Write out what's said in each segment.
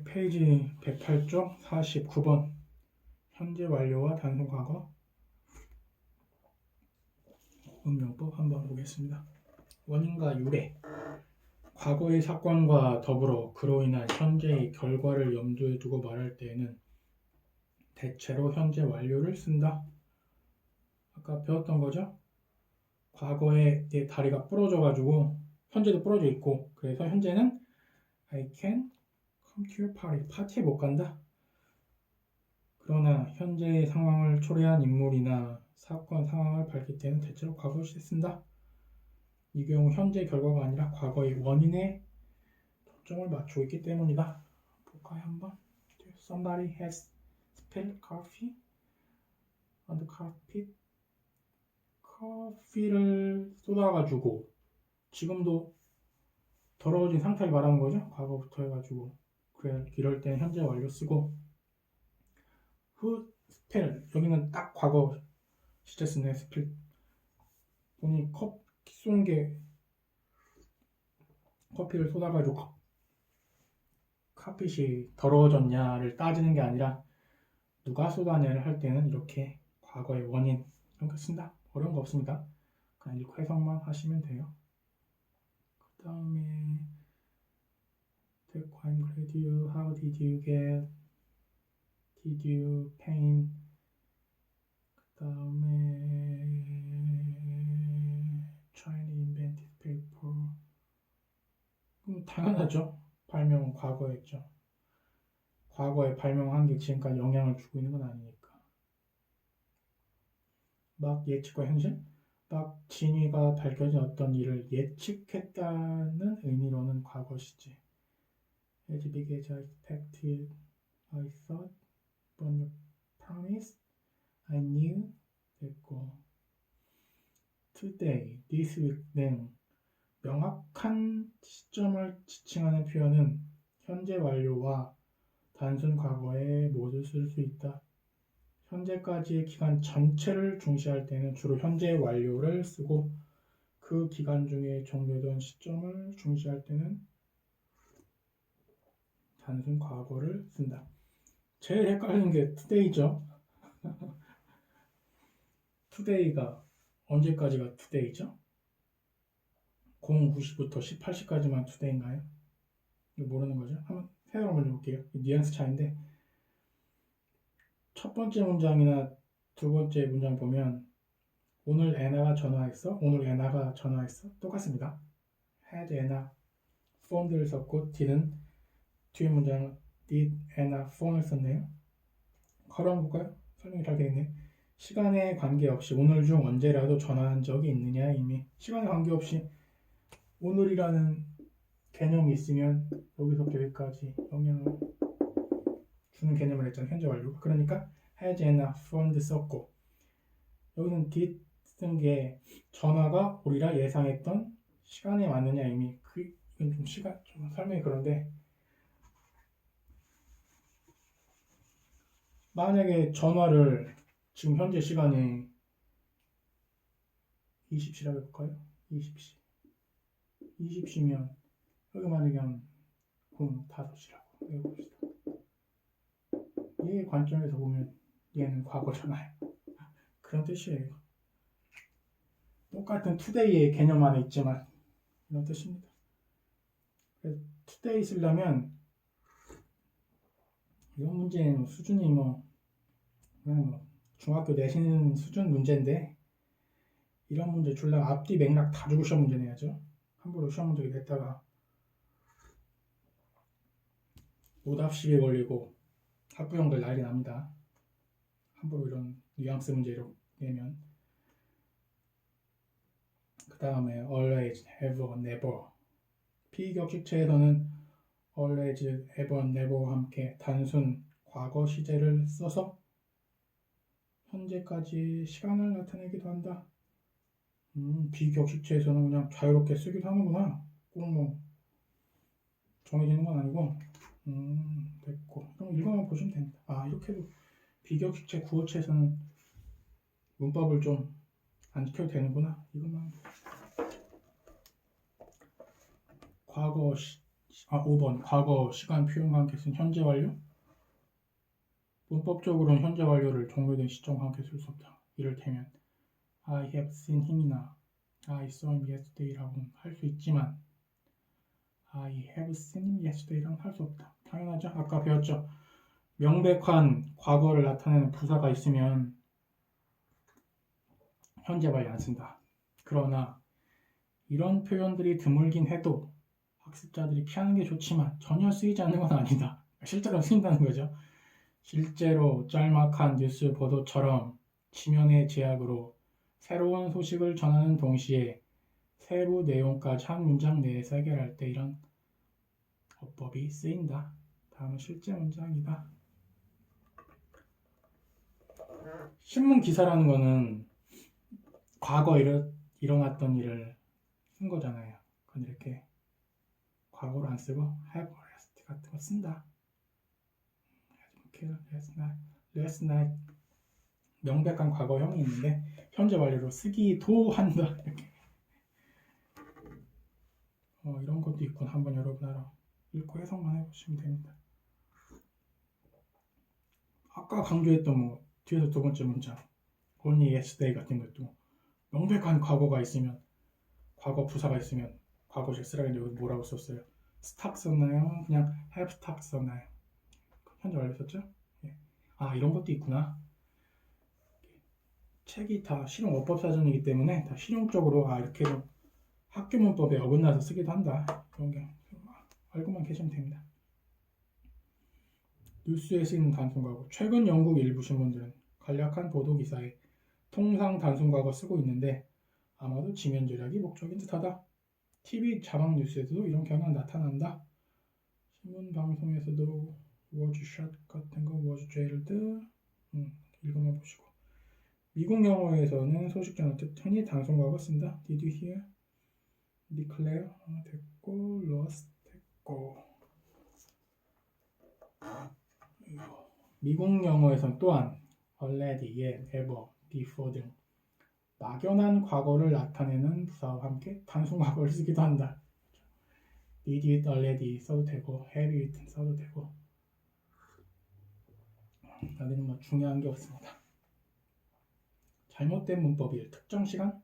페이지 108쪽 49번 현재 완료와 단순 과거 응용법 한번 보겠습니다. 원인과 유래 과거의 사건과 더불어 그로 인한 현재의 결과를 염두에 두고 말할 때에는 대체로 현재 완료를 쓴다. 아까 배웠던 거죠? 과거에 내 다리가 부러져 가지고 현재도 부러져 있고 그래서 현재는 I can come to your party. 파티에 못 간다. 그러나 현재의 상황을 초래한 인물이나 사건 상황을 밝힐 때는 대체로 과거 시제 쓴다. 이 경우 현재 결과가 아니라 과거의 원인에 초점을 맞추고 있기 때문이다. 볼까요 한번? Somebody has spilled coffee on the carpet. 커피를 쏟아가지고 지금도 더러워진 상태를 말하는 거죠. 과거부터 해가지고 그래 이럴 때는 현재 완료 쓰고 who spilled 여기는 딱 과거 시제 쓰네. spill 본인이 쏜 게 커피를 쏟아가지고 카펫이 더러워졌냐를 따지는 게 아니라 누가 쏟아내를 할 때는 이렇게 과거의 원인 이렇게 쓴다. 어려운 거 없습니다. 그냥 읽고 해석만 하시면 돼요. 그 다음에 I'm glad you, how did you get, did you paint, 그 다음에 China invented paper. 당연하죠. 발명은 과거였죠. 과거에 발명한 게 지금까지 영향을 주고 있는 건 아니니까. 막 예측과 현실? 막 진위가 밝혀진 어떤 일을 예측했다는 의미로는 과거 시제. As big as I expected, I thought, but you promised, I knew, 됐고. Today, this week 등 명확한 시점을 지칭하는 표현은 현재 완료와 단순 과거에 모두 쓸 수 있다. 현재까지의 기간 전체를 중시할 때는 주로 현재 완료를 쓰고 그 기간 중에 종료된 시점을 중시할 때는 단순 과거를 쓴다. 제일 헷갈리는 게 today죠. today가 언제까지가 today죠? 09시부터 18시까지만 today인가요? 이거 모르는 거죠? 한번 새로 먼저 볼게요. 뉘앙스 차이인데 첫 번째 문장이나 두 번째 문장 보면 오늘 애나가 전화했어? 오늘 애나가 전화했어? 똑같습니다. had 애나 phone를 썼고 did는 뒤에 문장은 did 애나 phone을 썼네요. 가로 한번 볼까요? 설명이 잘 되어 있네. 시간에 관계없이 오늘 중 언제라도 전화한 적이 있느냐 이미 시간에 관계없이 오늘이라는 개념이 있으면 여기서부터 여기까지 영향을 주는 개념을 했잖아요. 현재 완료가. 그러니까 has 애나 phoned 썼고 여기는 did 쓴 게 전화가 오리라 예상했던 시간에 맞느냐 이미 이건 좀 좀 설명이 그런데 만약에 전화를 지금 현재 시간에 20시라고 해볼까요? 20시 20시면 여기 만약에 한 5시라고 해봅시다. 얘의 관점에서 보면 얘는 과거잖아요. 그런 뜻이에요. 똑같은 today의 개념 안에 있지만 이런 뜻입니다. 그래서 today 쓰려면 이런 문제는 수준이 그냥 중학교 내신 수준 문제인데 이런 문제 주려면 앞뒤 맥락 다 주고 시험 문제 내야죠. 함부로 시험 문제 냈다가 오답식에 걸리고 학부형들 난리 납니다. 함부로 이런 뉘앙스 문제로 내면. 그 다음에 always, ever, never. 비격식체에서는 always, ever, never와 함께 단순 과거 시제를 써서 현재까지 시간을 나타내기도 한다. 비격식체에서는 그냥 자유롭게 쓰기도 하는구나. 꼭 정해지는 건 아니고. 됐고. 그럼 이거만 보시면 됩니다. 이렇게도 비격식체 구어체에서는 문법을 좀 안 지켜도 되는구나. 이것만. 과거 5번 과거 시간 표현과 함께 쓴 현재 완료. 문법적으로는 현재 완료를 종료된 시점과 함께 쓸 수 없다. 이를테면 I have seen him이나 I saw him yesterday라고는 할 수 있지만 I have seen him yesterday라고는 할 수 없다. 당연하죠. 아까 배웠죠. 명백한 과거를 나타내는 부사가 있으면 현재 완료 안 쓴다. 그러나 이런 표현들이 드물긴 해도 학습자들이 피하는 게 좋지만 전혀 쓰이지 않는 건 아니다. 실제로 쓰인다는 거죠. 실제로 짤막한 뉴스 보도처럼 지면의 제약으로 새로운 소식을 전하는 동시에 세부 내용까지 한 문장 내에서 해결할 때 이런 어법이 쓰인다. 다음은 실제 문장이다. 신문 기사라는 거는 과거 일어났던 일을 쓴 거잖아요. 근데 이렇게 과거로 안 쓰고 have or last 같은 거 쓴다. last night 명백한 과거형이 있는데 현재 완료로 쓰기도 한다. 이렇게 이런 것도 있군. 한번 여러분 알아 읽고 해석만 해보시면 됩니다. 아까 강조했던 뒤에서 두 번째 문장 only yesterday 같은 것도 명백한 과거가 있으면 과거 부사가 있으면 과거식 쓰라는데 여기 뭐라고 썼어요? 스탁 썼나요? 그냥 have 스탁 썼나요? 현재 완료 썼죠? 예. 이런 것도 있구나. 책이 다 실용어법 사전이기 때문에 다 실용적으로 이렇게 학교 문법에 어긋나서 쓰기도 한다. 이런 게 알고만 계시면 됩니다. 뉴스에 쓰이는 단순과거. 최근 영국 일부 신문들은 간략한 보도 기사에 통상 단순과거 쓰고 있는데 아마도 지면 절약이 목적인 듯하다. TV 자막 뉴스에서도 이런 경향 나타난다. 신문 방송에서도 was shot 같은 거 was jailed 읽어만 보시고. 미국 영어에서는 소식 전할 때 흔히 단순과거 쓴다. Did you hear? declare 됐고 lost 됐고. 미국 영어에서는 또한 already, yet, ever, before 등 막연한 과거를 나타내는 부사와 함께 단순 과거를 쓰기도 한다. did it already 써도 되고 have it 써도 되고. 여기는 중요한 게 없습니다. 잘못된 문법이 특정 시간?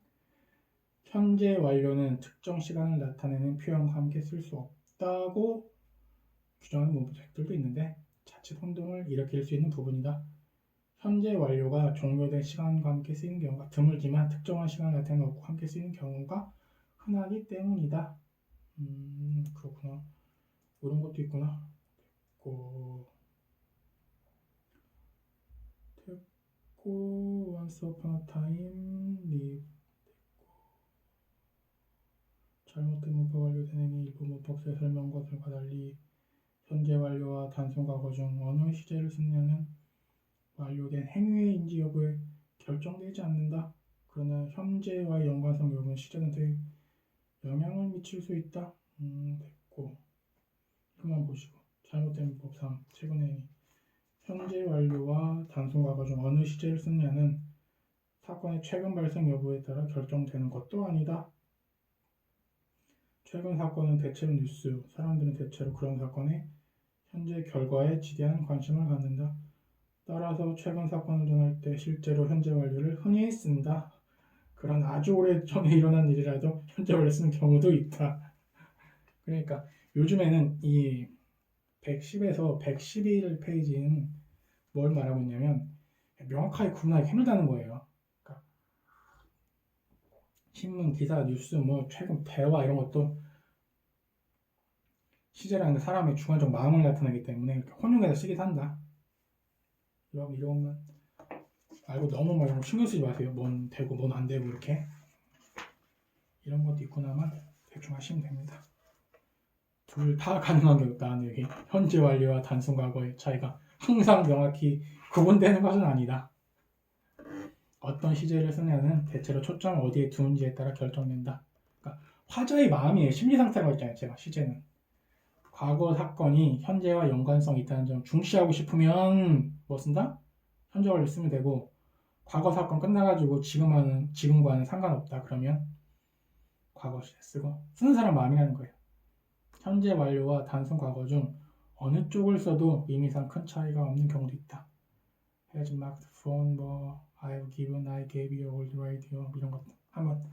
현재 완료는 특정 시간을 나타내는 표현과 함께 쓸 수 없다고 규정하는 문법책들도 있는데 자칫 혼동을 일으킬 수 있는 부분이다. 현재 완료가 종료된 시간과 함께 쓰이는 경우가 드물지만 특정한 시간을 나타내는 것과 함께 쓰이는 경우가 흔하기 때문이다. 그렇구나. 이런 것도 있구나. 됐고 once upon a time live. 잘못된 문법 완료된 행위 일부 문법서의 설명 것들과 달리 현재 완료와 단순 과거 중 어느 시제를 쓰느냐는 완료된 행위의 인지 여부에 결정되지 않는다. 그러나 현재와의 연관성 여부는 시제는 되게 영향을 미칠 수 있다. 됐고 그만 보시고. 잘못된 문법 3 최근 행위 현재 완료와 단순 과거 중 어느 시제를 쓰느냐는 사건의 최근 발생 여부에 따라 결정되는 것도 아니다. 최근 사건은 대체로 뉴스, 사람들은 대체로 그런 사건의 현재 결과에 지대한 관심을 갖는다. 따라서 최근 사건을 전할 때 실제로 현재 완료를 흔히 쓴다. 그런 아주 오래전에 일어난 일이라도 현재 완료 쓰는 경우도 있다. 그러니까 요즘에는 이 110에서 111페이지는 뭘 말하고 있냐면 명확하게 구분하기 힘들다는 거예요. 그러니까 신문, 기사, 뉴스, 최근 대화 이런 것도 시제라는 게 사람의 주관적 마음을 나타내기 때문에 이렇게 혼용해서 쓰기도 한다. 이런 것만 알고 너무 막 신경 쓰지 마세요. 뭔 되고 뭔 안 되고 이렇게 이런 것도 있구나만 대충 하시면 됩니다. 둘 다 가능한 게 없다는 얘기. 현재 완료와 단순 과거의 차이가 항상 명확히 구분되는 것은 아니다. 어떤 시제를 쓰냐는 대체로 초점을 어디에 두는지에 따라 결정된다. 그러니까 화자의 마음이에요. 심리 상태가 있잖아요. 제가 시제는 과거 사건이 현재와 연관성이 있다는 점을 중시하고 싶으면 뭐 쓴다? 현재 완료 쓰면 되고 과거 사건 끝나가지고 지금과는 상관없다. 그러면 과거 시제 쓰고 쓰는 사람 마음이라는 거예요. 현재 완료와 단순 과거 중 어느 쪽을 써도 의미상 큰 차이가 없는 경우도 있다. Has marked phone, 뭐 I've given, I gave you old radio 이런 것 한번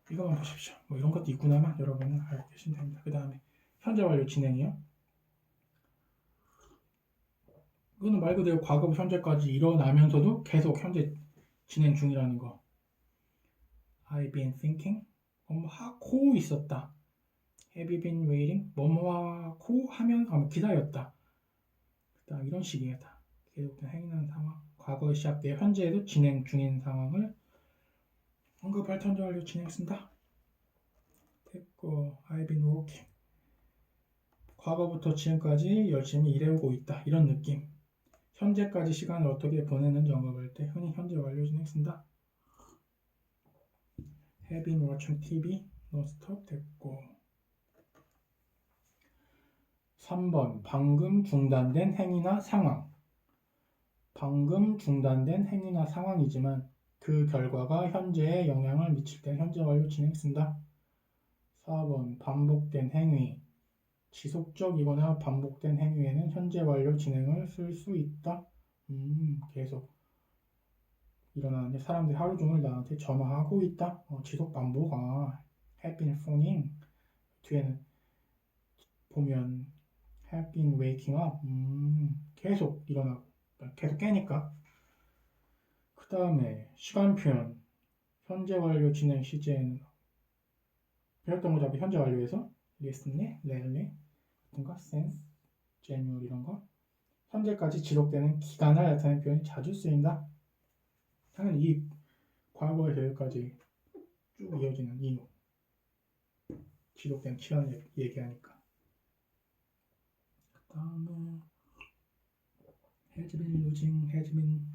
이거만 보십시오. 뭐 이런 것도 있구나만 여러분은 알고 계시면 됩니다. 그 다음에 현재 완료 진행이요. 이거는 말 그대로 과거부터 현재까지 일어나면서도 계속 현재 진행 중이라는 거. I've been thinking. 뭐뭐 하고 있었다. Have you been waiting? 뭐뭐 하고 하면 기다렸다. 그다음 이런 식이에요. 다. 계속된 행위하는 상황. 과거에 시작되어 현재에도 진행 중인 상황을 언급할 현재 완료 진행했습니다. 됐고, I've been working. 과거부터 지금까지 열심히 일해오고 있다. 이런 느낌. 현재까지 시간을 어떻게 보내는지 언급할 때 흔히 현재 완료 진행했습니다. Have been watching TV. non-stop 됐고. 3번. 방금 중단된 행위나 상황. 방금 중단된 행위나 상황이지만 그 결과가 현재에 영향을 미칠 때 현재 완료 진행했습니다. 4번. 반복된 행위. 지속적이거나 반복된 행위에는 현재 완료 진행을 쓸 수 있다. 계속 일어나는데 사람들이 하루 종일 나한테 전화하고 있다. 지속 반복. have been phoning. 뒤에는 보면 have been waking up. 계속 일어나고 계속 깨니까. 그 다음에 시간 표현. 현재 완료 진행 시제는 배웠던 거 잡고 현재 완료에서 recently, lately 같은 거, since, January 이런 거. 현재까지 지속되는 기간을 나타내는 표현이 자주 쓰인다. 당연히 이 과거에서 여기까지 쭉 이어지는 이 지속된 기간을 얘기하니까. 그 다음에 has been losing, has been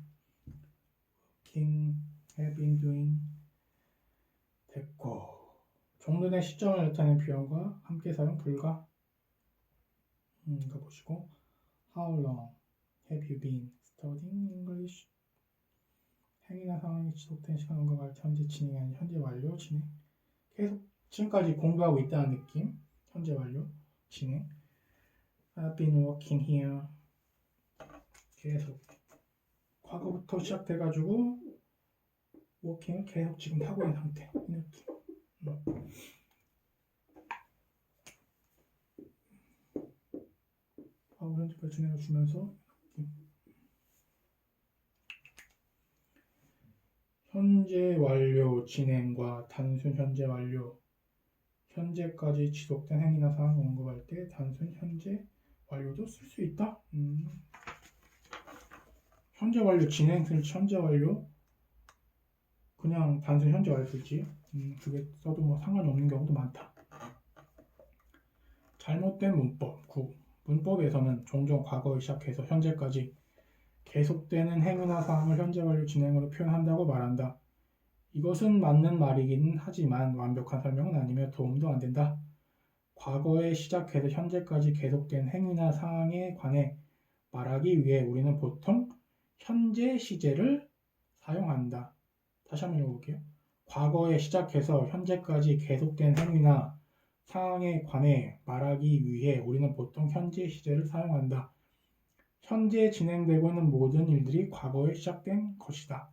working, have been doing 됐고. 종료된 시점을 나타내는 표현과 함께 사용 불가. 이거 보시고 How long have you been studying English? 행위나 상황이 지속된 시간과 같이 현재 진행하는 현재 완료 진행. 계속 지금까지 공부하고 있다는 느낌. 현재 완료 진행. I've been working here. 계속 과거부터 시작돼가지고 working을 계속 지금 하고 있는 상태. 이 느낌. 과거 현재까지 진행을 주면서 현재 완료 진행과 단순 현재 완료. 현재까지 지속된 행위나 상황을 언급할 때 단순 현재 완료도 쓸 수 있다. 현재 완료 진행 쓸지 현재 완료 그냥 단순 현재 완료 쓸지 두 개 써도 뭐 상관이 없는 경우도 많다. 잘못된 문법 9. 문법에서는 종종 과거에 시작해서 현재까지 계속되는 행위나 상황을 현재 완료 진행으로 표현한다고 말한다. 이것은 맞는 말이긴 하지만 완벽한 설명은 아니며 도움도 안 된다. 과거에 시작해서 현재까지 계속된 행위나 상황에 관해 말하기 위해 우리는 보통 현재 시제를 사용한다. 다시 한번 읽어볼게요. 과거에 시작해서 현재까지 계속된 행위나 상황에 관해 말하기 위해 우리는 보통 현재 시제를 사용한다. 현재 진행되고 있는 모든 일들이 과거에 시작된 것이다.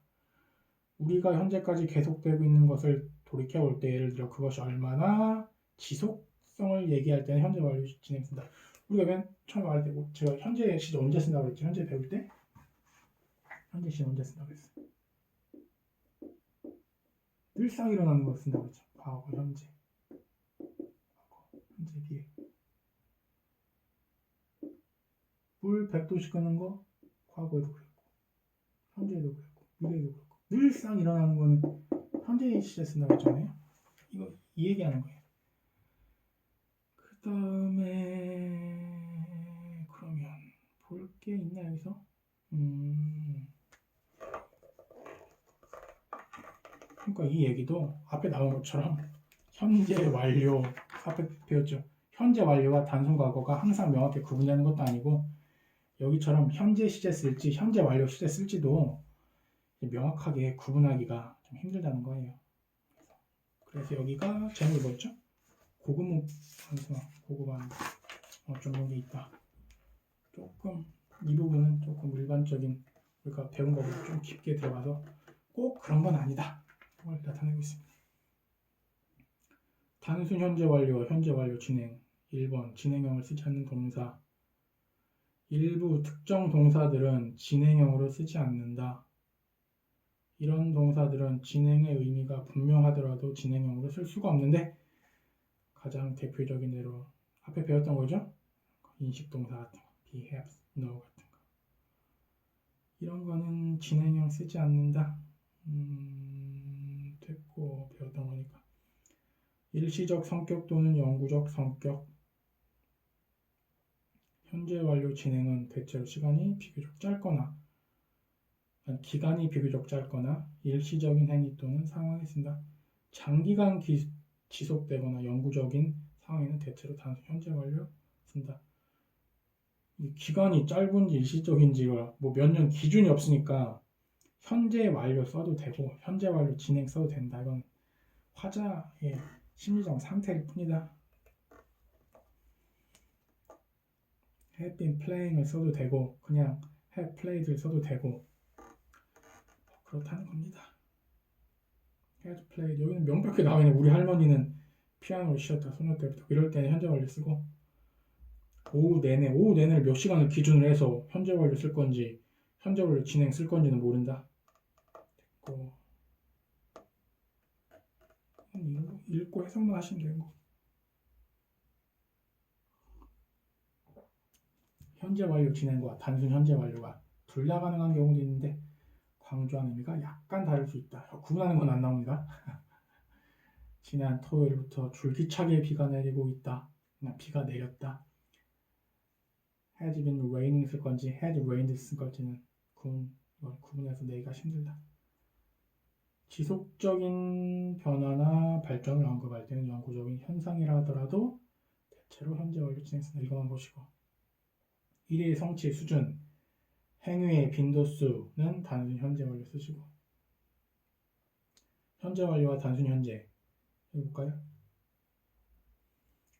우리가 현재까지 계속되고 있는 것을 돌이켜볼 때 예를 들어 그것이 얼마나 지속성을 얘기할 때는 현재 완료 진행된다. 우리가 맨 처음에 말할 때 제가 현재 시제 언제 쓴다고 그랬죠? 현재 배울 때? 현재 시제 언제 쓴다고 그랬어요? 늘상 일어나는 걸 쓴다고 그랬죠. 과거, 현재. 현재 뒤에. 물 100도씩 끄는 거 과거에도 그랬고 현재에도 그랬고 미래에도 그랬고 늘상 일어나는 거는 현재 시제 쓴다고 했잖아요. 이거 이 얘기하는 거예요. 그 다음에 그러면 볼 게 있나 여기서? 그러니까 이 얘기도 앞에 나온 것처럼 현재 완료 앞에 배웠죠. 현재 완료와 단순 과거가 항상 명확히 구분되는 것도 아니고 여기처럼 현재 시제 쓸지 현재 완료 시제 쓸지도 명확하게 구분하기가 좀 힘들다는 거예요. 그래서 여기가 제목이 뭐였죠? 고급 단수나 고급한 좀 이런 게 있다. 조금 이 부분은 조금 일반적인 우리가 배운 거보다 좀 깊게 들어가서 꼭 그런 건 아니다. 걸 나타내고 있습니다. 단순 현재 완료와 현재 완료 진행 1번 진행형을 쓰지 않는 동사 일부 특정 동사들은 진행형으로 쓰지 않는다. 이런 동사들은 진행의 의미가 분명하더라도 진행형으로 쓸 수가 없는데 가장 대표적인 예로 앞에 배웠던 거죠. 인식동사 같은 거, be, have, know 같은 거 이런 거는 진행형 쓰지 않는다. 됐고 배웠던 거니까 일시적 성격 또는 영구적 성격 현재 완료 진행은 대체로 시간이 비교적 짧거나 기간이 비교적 짧거나 일시적인 행위 또는 상황에 쓴다. 장기간 지속되거나 영구적인 상황에는 대체로 단순 현재 완료 쓴다. 이 기간이 짧은지 일시적인지가 뭐 몇 년 기준이 없으니까 현재 완료 써도 되고 현재 완료 진행 써도 된다. 이건 화자의 심리적 상태일 뿐이다. have been playing을 써도 되고 그냥 have played를 써도 되고 그렇다는 겁니다. has played 여기는 명백히 나와 있는 우리 할머니는 피아노를 치셨다 소녀 때부터 이럴 때는 현재 완료 쓰고 오후 내내를 몇 시간을 기준으로 해서 현재 완료 쓸 건지 현재 완료 진행 쓸 건지는 모른다. 됐고 읽고 해석만 하시면 되는 거. 현재 완료 진행과 단순 현재 완료가 둘 다 가능한 경우도 있는데 강조하는 의미가 약간 다를 수 있다. 구분하는 건 안 나옵니다. 지난 토요일부터 줄기차게 비가 내리고 있다. 그냥 비가 내렸다. has been raining 쓸 건지 has rained 쓸 건지는 구분해서 내기가 힘들다. 지속적인 변화나 발전을 언급할 때는 영구적인 현상이라 하더라도 대체로 현재 완료 진행쓴다. 이것만 보시고 일의 성취 수준, 행위의 빈도수는 단순 현재 완료 쓰시고 현재 완료와 단순 현재 해볼까요?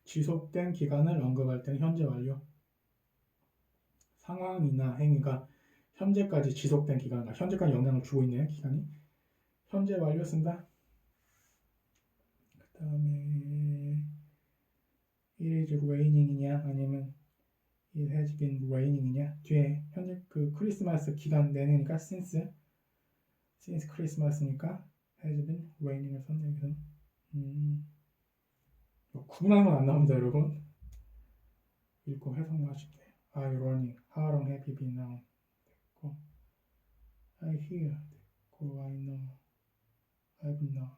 지속된 기간을 언급할 때는 현재 완료 상황이나 행위가 현재까지 지속된 기간, 현재까지 영향을 주고 있네요. 기간이 현재 완료 쓴다. 그 다음에 it is raining이냐 아니면 it has been raining이냐 뒤에 현재 그 크리스마스 기간 내내니까 since 크리스마스니까 has been raining을 썼네. 여기서 구분하는 건 안 나옵니다. 여러분 읽고 해석만 하시면 돼요. Are you running? How long have you been now? 됐고 I hear 됐고 I know I've known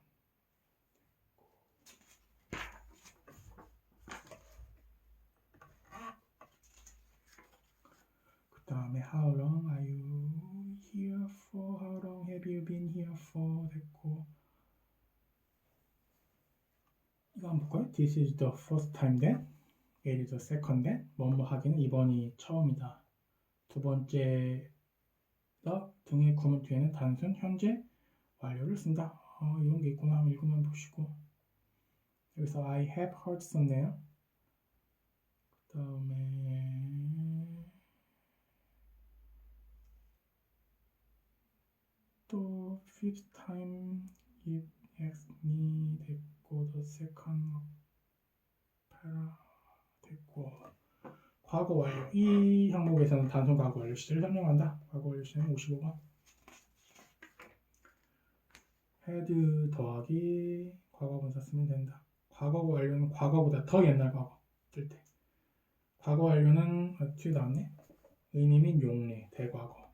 그 다음에 How long are you here for? How long have you been here for? 됐고 이거 한번 볼까요? This is the first time then? It is the second then? 뭐뭐 하기는 이번이 처음이다. 두 번째 더 등의 구문 뒤에는 단순 현재 완료를 쓴다. 이런 게 있구나 하면 읽으면 보시고 여기서 I have heard 썼네요. 그 다음에 또 fifth time it asked me 됐고 the second para 됐고 과거 완료 이 항목에서는 단순 과거 완료 시제를 설명한다. 과거 완료 시제는 55번 had 더하기 과거분사 쓰면 된다. 과거 완료는 과거보다 더 옛날 과거 쓸 때 과거 완료는 뒤에 나왔네. 의미 및 용례 대과거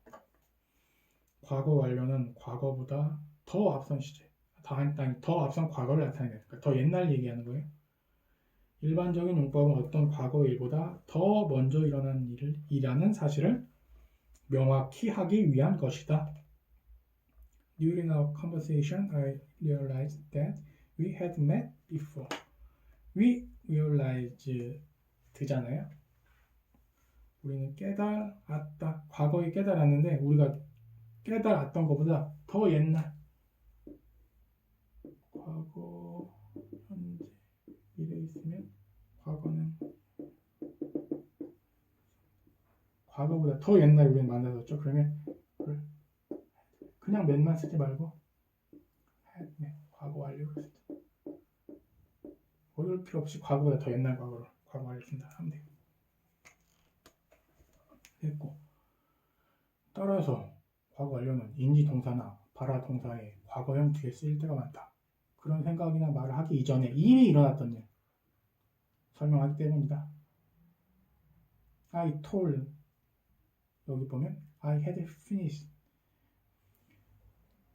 과거 완료는 과거보다 더 앞선 시제 더 앞선 과거를 나타내는 그러니까 더 옛날 얘기하는 거예요. 일반적인 용법은 어떤 과거 일보다 더 먼저 일어난 일이라는 사실을 명확히 하기 위한 것이다. During our conversation, I realized that we had met before. We realized 되잖아요. 우리는 깨달았다. 과거에 깨달았는데 우리가 깨달았던 것보다 더 옛날 과거, 현재, 이래 있으면 과거는 과거보다 더 옛날에 우리는 만나졌죠. 그러면 그냥 맨만 쓰지 말고 과거 완료를 쓰자. 어려울 필요 없이 과거보다 더 옛날 과거 완료 쓴다 하면 돼요. 됐고, 따라서 과거 완료는 인지 동사나 발화 동사의 과거형 뒤에 쓰일 때가 많다. 그런 생각이나 말을 하기 이전에 이미 일어났던 일 설명하기 때문이다. I told, 여기 보면 I had finished.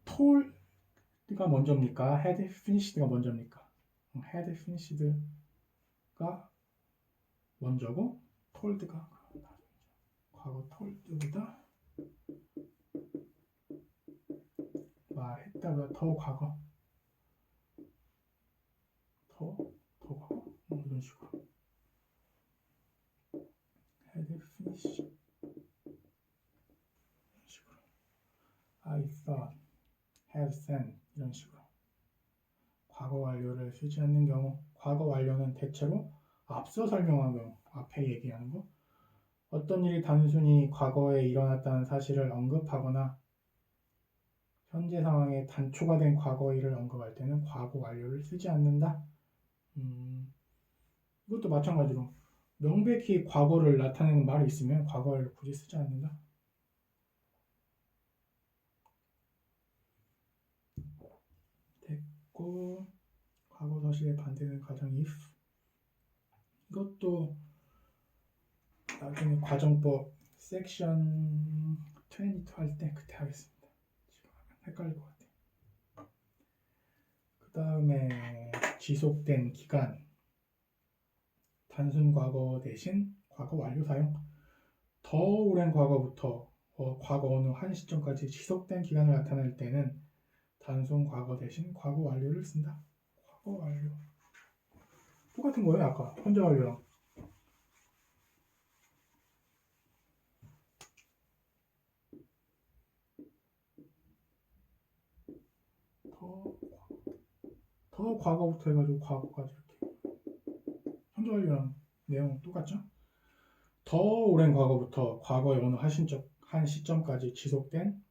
told가 먼저입니까? had finished가 먼저입니까? had finished가 먼저고 told가 과거 told보다 말했다보다 더 과거 더 과거 이런 식으로 had finished 이런 식으로 I thought had sent 이런 식으로 과거 완료를 쓰지 않는 경우 과거 완료는 대체로 앞서 설명한 경우 앞에 얘기하는 거 어떤 일이 단순히 과거에 일어났다는 사실을 언급하거나 현재 상황에 단초가 된 과거 일을 언급할 때는 과거 완료를 쓰지 않는다. 이것도 마찬가지로 명백히 과거를 나타내는 말이 있으면 과거 완료를 굳이 쓰지 않는다. 됐고, 과거 사실의 반대는 가정 if. 이것도 나중에 과정법 섹션 22 할 때 그때 하겠습니다. 지금 하면 헷갈릴 것 같아요. 그 다음에 지속된 기간 단순 과거 대신 과거 완료 사용 더 오랜 과거부터 과거 어느 한 시점까지 지속된 기간을 나타낼 때는 단순 과거 대신 과거 완료를 쓴다. 과거 완료 똑같은 거예요. 아까 현재 완료랑 더 과거부터 해가지고 과거까지 이렇게 현재 완료랑 내용 똑같죠? 더 오랜 과거부터 과거의 어느 한 시점까지 지속된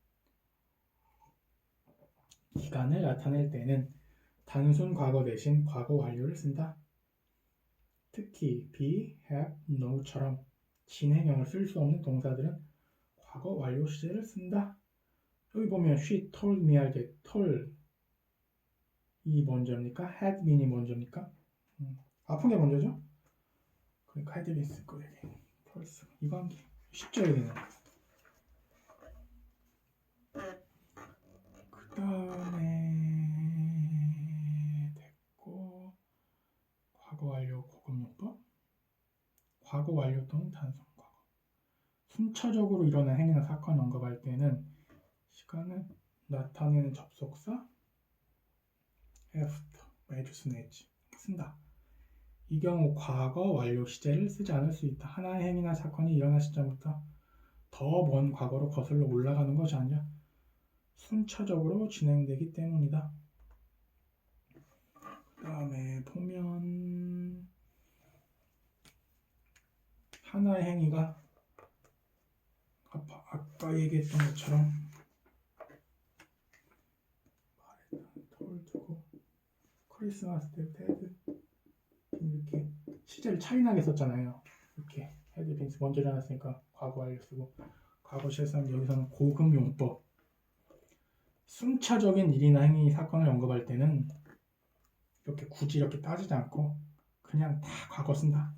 기간을 나타낼 때는 단순 과거 대신 과거 완료를 쓴다. 특히 be, have, know처럼 진행형을 쓸 수 없는 동사들은 과거 완료 시제를 쓴다. 여기 보면 she told me 할 때 told 이 먼저입니까? had been이 먼저입니까? 아픈 게 먼저죠? 그러니까 had been 쓸 거예요. 펄스 이거 한 개 쉽죠 여기는. 그 다음에 됐고 과거 완료 고급용법 과거 완료 또는 단순 과거 순차적으로 일어난 행위나 사건 언급할 때는 시간을 나타내는 접속사 after 매주 쓰는 엣지 쓴다. 이 경우 과거 완료 시제를 쓰지 않을 수 있다. 하나의 행위나 사건이 일어난 시점부터 더 먼 과거로 거슬러 올라가는 것이 아니라 순차적으로 진행되기 때문이다. 그 다음에 보면 하나의 행위가 아까 얘기했던 것처럼 털 두고 크리스마스 때 헤드 이렇게 시제를 차이나게 썼잖아요. 이렇게 헤드 빈스 먼저 일어났으니까 과거 완료 쓰고 과거 실상 여기서는 고급 용법 순차적인 일이나 행위 사건을 언급할 때는 이렇게 굳이 이렇게 따지지 않고 그냥 다 과거 쓴다.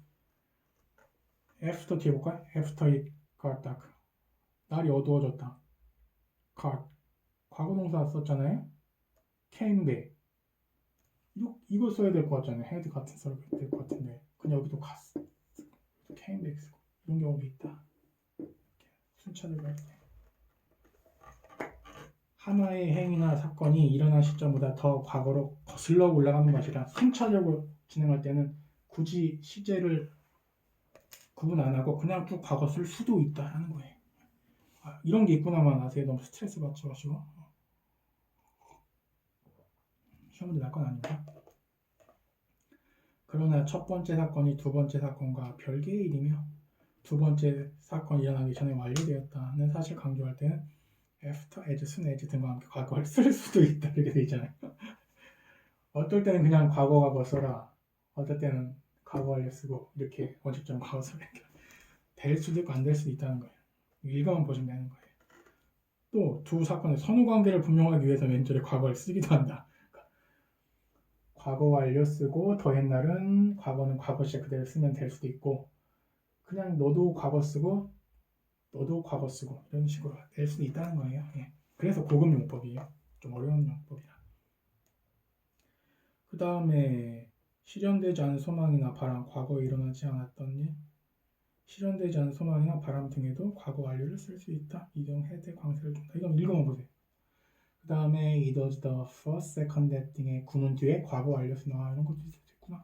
after 뒤에 볼까요? after it got dark 날이 어두워졌다. got 과거 동사 썼잖아요. came back 이거 써야 될 것 같잖아요. had 같은 써야 될 것 같은데 그냥 여기도 갔어. came back 쓰고 이런 경우도 있다. 순차적으로 할 때 하나의 행위나 사건이 일어난 시점보다 더 과거로 거슬러 올라가는 것이라 순차적으로 진행할 때는 굳이 시제를 구분 안 하고 그냥 쭉 과거 쓸 수도 있다라는 거예요. 이런 게 있구나만 아세요. 너무 스트레스 받지 마시고 시험 문제 날 건 아닙니다. 그 그러나 첫 번째 사건이 두 번째 사건과 별개의 일이며 두 번째 사건이 일어나기 전에 완료되었다는 사실 강조할 때는 after, as soon as 등과 함께 과거를 쓸 수도 있다 이렇게 돼 있잖아요. 어떨 때는 그냥 과거 써라. 어떨 때는 과거 완료 쓰고 이렇게 원칙적인 과거 써라. 될 수도 있고 안 될 수도 있다는 거예요. 읽어만 보시면 되는 거예요. 또 두 사건의 선후 관계를 분명하기 위해서 왼절에 과거를 쓰기도 한다. 과거 완료 쓰고 더 옛날은 과거는 과거 시제 그대로 쓰면 될 수도 있고 그냥 너도 과거 쓰고 너도 과거 쓰고 이런 식으로 될 수도 있다는 거예요. 예. 그래서 고급 용법이에요. 좀 어려운 용법이라. 그 다음에 실현되지 않은 소망이나 바람, 과거에 일어나지 않았던 일, 실현되지 않은 소망이나 바람 등에도 과거 완료를 쓸 수 있다. 이동 헤드 광세를 준다. 이건 읽어만 보세요. 그 다음에 it was the first, second, that 등의 구문 뒤에 과거 완료 쓰나 이런 것도 있을 수 있구나.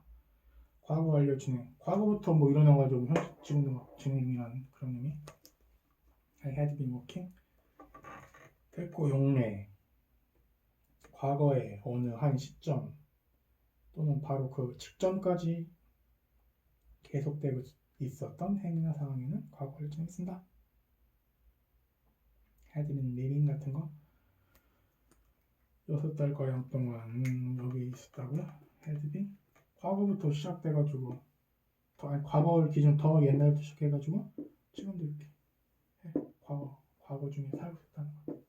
과거 완료 진행. 과거부터 뭐 일어나가지고 지금도 막 진행 중이라는 그런 의미. I had been working. 됐고 용례. 과거에 어느 한 시점 또는 바로 그 직전까지 계속되고 있었던 행위나 상황에는 과거 완료 진행 쓴다. had been living 같은 거. 6달가량 동안 여기 있었다고요? had been. 과거부터 시작돼가지고 과거 기준 더 옛날부터 시작해가지고 지금도 이렇게 과거 중에 살고 있다는 거.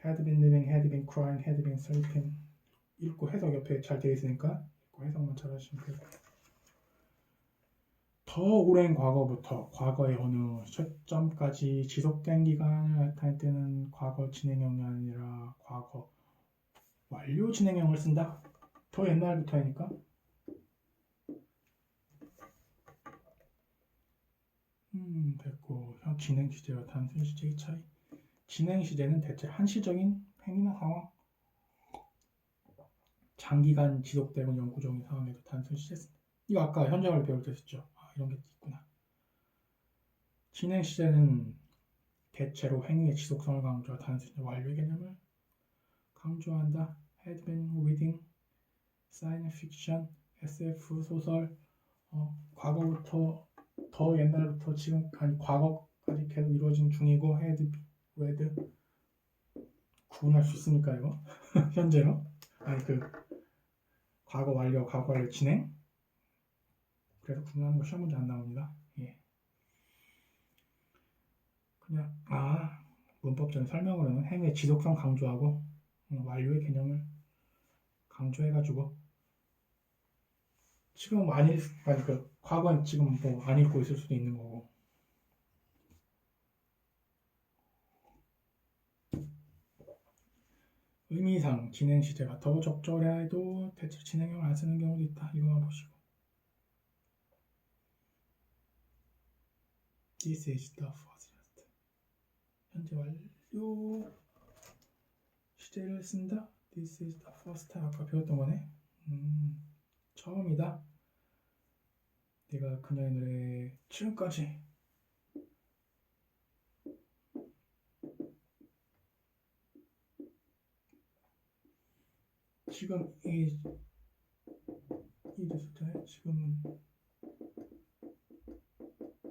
had been living, had been crying, had been sleeping. 읽고 해석 옆에 잘 되어 있으니까 읽고 해석만 잘 하시면 되고. 더 오랜 과거부터 과거의 어느 시점까지 지속된 기간을 나타낼 때는 과거 진행형이 아니라 과거 완료 진행형을 쓴다. 더 옛날부터니까. 됐고 진행 시제와 단순 시제의 차이. 진행 시제는 대체 한시적인 행위나 상황, 장기간 지속되고 영구적인 상황에도 단순 시제 쓴다. 이거 아까 현장을 배울 때 썼죠. 이런 게 있구나. 진행 시제는 대체로 행위의 지속성을 강조하고 단순 완료의 개념을 강조한다. had been reading, science fiction, SF 소설, 과거부터 더 옛날부터 지금 과거까지 계속 이루어진 중이고 had been read. 구분할 수 있습니까 이거? 현재로? 아니 과거 완료 진행. 그래서 구분하는 거 시험 문제 안 나옵니다. 예. 그냥 문법적인 설명으로는 행위의 지속성 강조하고 완료의 개념을 강조해가지고 지금 과거는 지금 뭐 안 읽고 있을 수도 있는 거고. 의미상 진행 시제가 더 적절해야 해도 대체 진행형을 안 쓰는 경우도 있다. 이거만 보시고. This is the first. 현재 완료 시제를 쓴다. This is the first time. 아까 배웠던 거네. 처음이다. 내가 그녀의 노래 지금까지 지금 이 됐을 때 지금은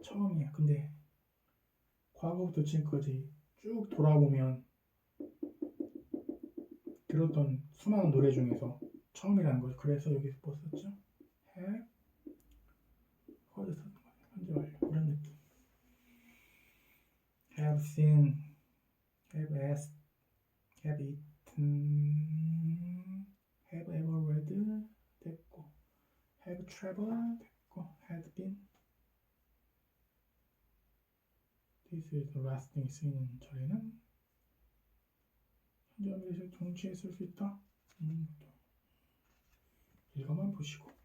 처음이야. 근데 과거부터 지금까지 쭉 돌아보면 들었던 수많은 노래 중에서 처음이라는 거죠. 그래서 여기서 뭐 썼죠? have 어디서 썼던 거예요? 현재 완료 이런 느낌. have seen, have asked, have eaten, have ever read 됐고, have traveled 됐고, had been. This is the last thing 쓰이는 절에는 현재 완료를 동시에 쓸 수 있다. 이거만 보시고.